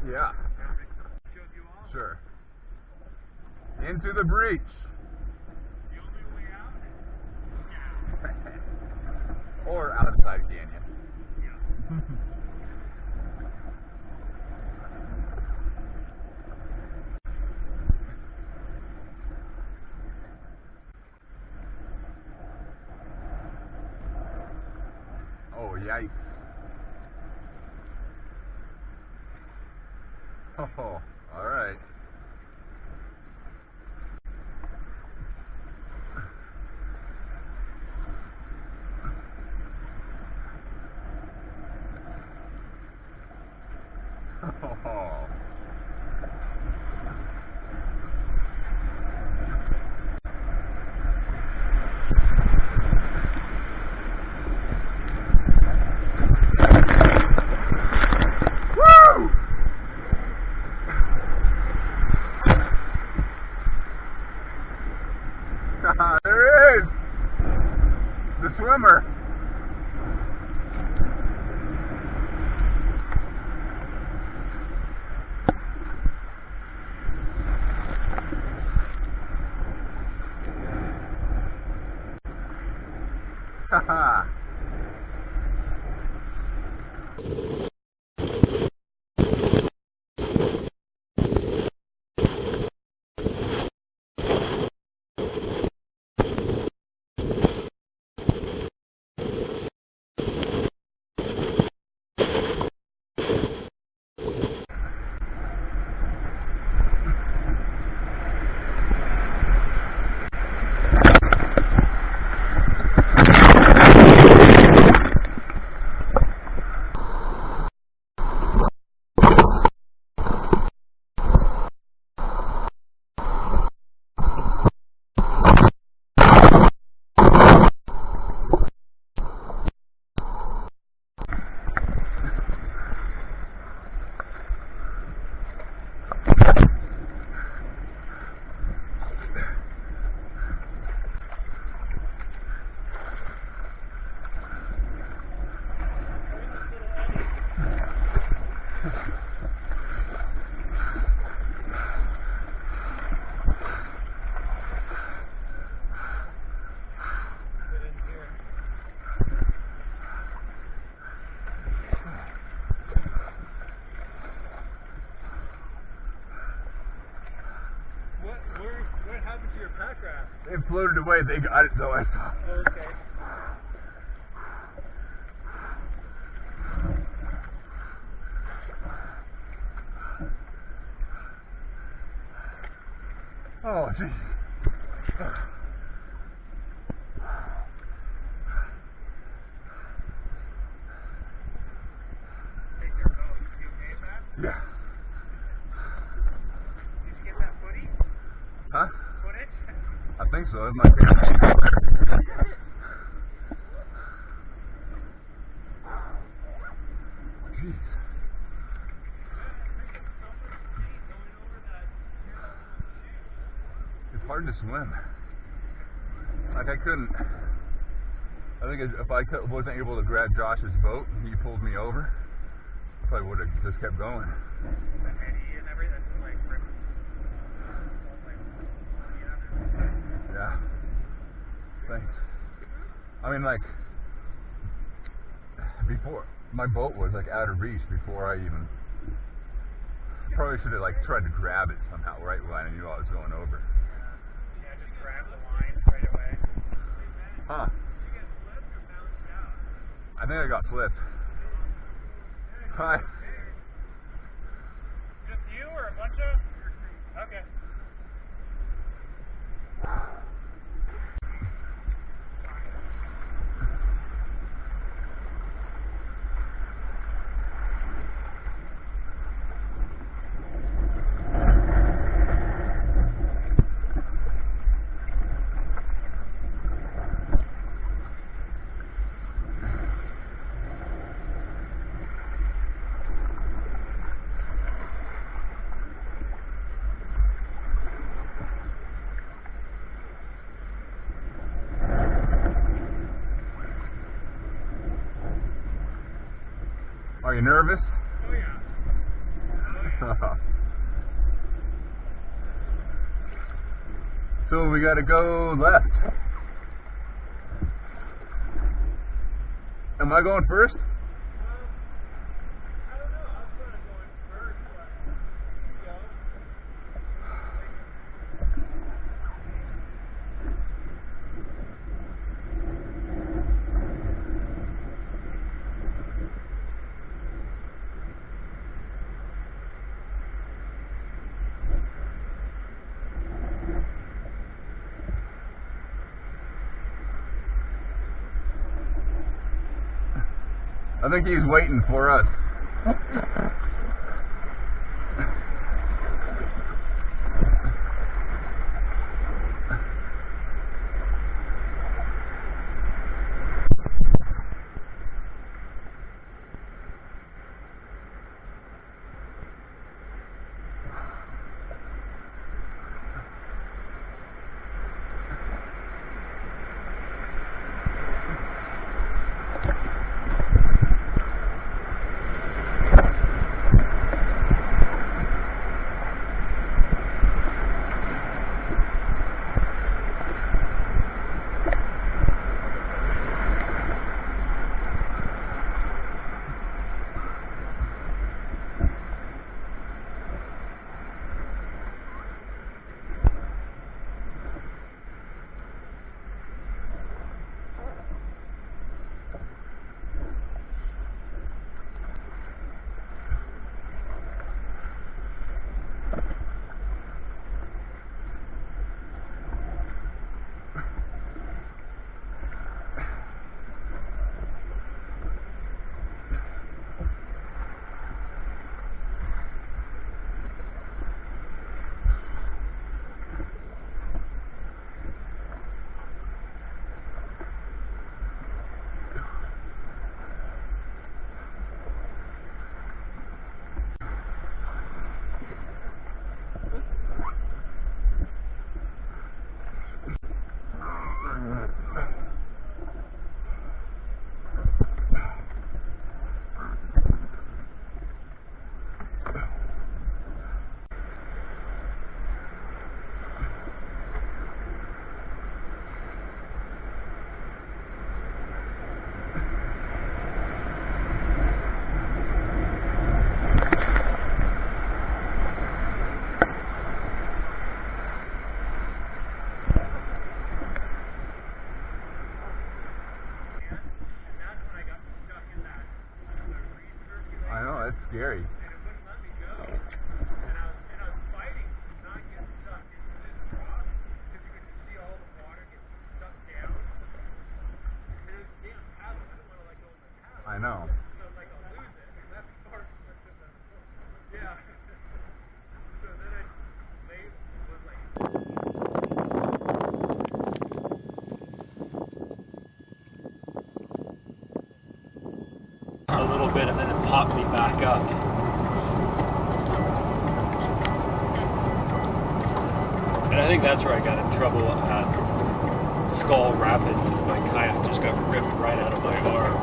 Yeah. Shows you off. Sure. Into the breach. The only way out? Or out of the side canyon. Yeah. Oh, yikes. Oh, all right. Oh. Woo! There it is! The swimmer. Haha. What happened to your pack raft? It floated away. They got it though. I thought. Oh, okay. Oh, gee. Take your boat. You okay with that? Yeah. Did you get that footy? Huh? Footage? I think so. It's my favorite. Jeez. It's hard to swim. Like I couldn't. I think if I wasn't able to grab Josh's boat and he pulled me over, I probably would have just kept going. And everything, like, Yeah. Thanks. I mean, like, before, my boat was like out of reach before I even, probably should have like tried to grab it somehow right when I knew I was going over. yeah, just grab the line right away. Huh. Did you get flipped or bounced out? I think I got flipped. Hi. Just you or a bunch of? Okay. Are you nervous? Oh yeah. Oh yeah. So we gotta go left. Am I going first? I don't know. I was going to go in first, but you go. I think he's waiting for us. I know, that's scary. And it wouldn't let me go. And I was fighting to not get stuck into this rock because you could see all the water get sucked down. And it was a damn paddle. I didn't want to let go of the paddle. I know. So I was like, I'll lose it. And that's part of the yeah. So then I was like. A little bit and then it popped me back up. And I think that's where I got in trouble at Skull Rapids, because my kayak just got ripped right out of my arm.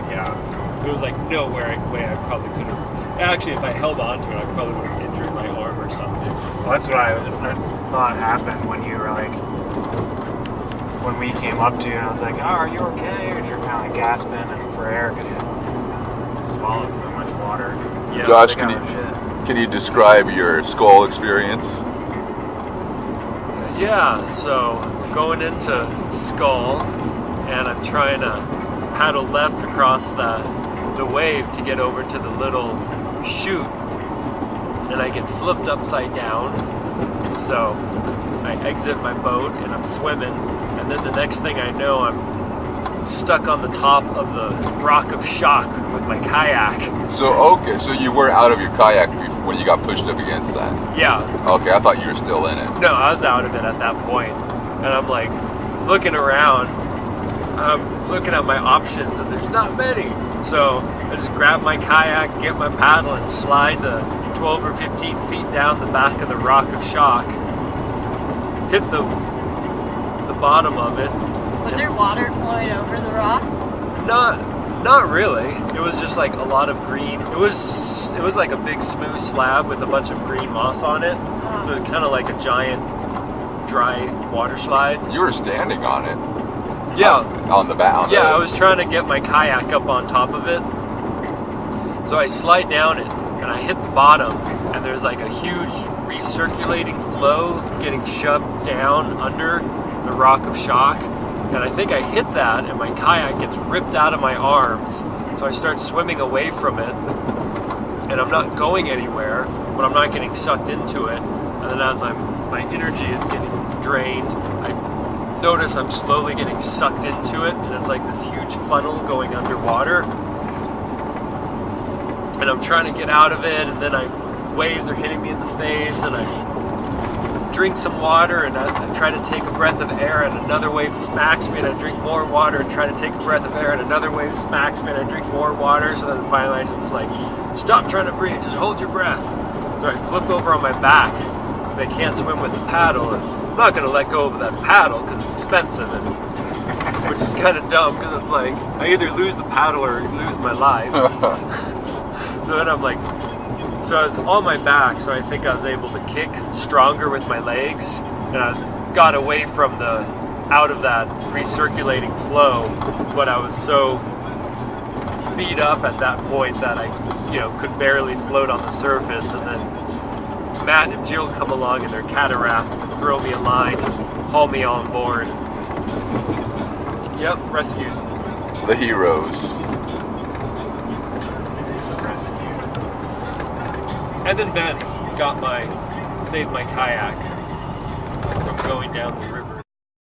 Yeah. It was like no way I probably could have. Actually, if I held on to it, I probably would have injured my arm or something. Well, that's what I thought happened when you were like, when we came up to you, and I was like, oh, are you okay? And you're kind of like gasping and for air because you swallowed so much water. Yeah. Josh, can you describe your Skull experience? Yeah, so going into Skull, and I'm trying to paddle left across the wave to get over to the little chute, and I get flipped upside down. So I exit my boat and I'm swimming, and then the next thing I know, I'm stuck on the top of the rock of shock with my kayak. So, okay, so you were out of your kayak when you got pushed up against that? Yeah. Okay, I thought you were still in it. No, I was out of it at that point. And I'm like looking around, I'm looking at my options, and there's not many. So I just grab my kayak, get my paddle, and slide the 12 or 15 feet down the back of the rock of shock, hit the bottom of it. Was there water flowing over the rock? Not Not really. It was just like a lot of green. It was like a big smooth slab with a bunch of green moss on it. So it was kind of like a giant dry water slide. You were standing on it. Yeah. On the bow. Yeah, I was trying to get my kayak up on top of it. So I slide down it and I hit the bottom, and there's like a huge recirculating flow getting shoved down under the rock of shock. And I think I hit that, and my kayak gets ripped out of my arms. So I start swimming away from it, and I'm not going anywhere, but I'm not getting sucked into it. And then as my energy is getting drained, I notice I'm slowly getting sucked into it, and it's like this huge funnel going underwater. And I'm trying to get out of it, and then waves are hitting me in the face, and I drink some water, and I try to take a breath of air, and another wave smacks me, and I drink more water, and try to take a breath of air, and another wave smacks me, and I drink more water. So then finally I just like, stop trying to breathe, just hold your breath. So I flip over on my back because they can't swim with the paddle, and I'm not going to let go of that paddle because it's expensive, which is kind of dumb because it's like I either lose the paddle or lose my life. So then I'm like, so I was on my back, so I think I was able to kick stronger with my legs, and I got away from out of that recirculating flow, but I was so beat up at that point that I, could barely float on the surface. And then Matt and Jill come along in their cataract and throw me a line and haul me on board. Yep, rescued. The heroes. And then Ben saved my kayak from going down the river.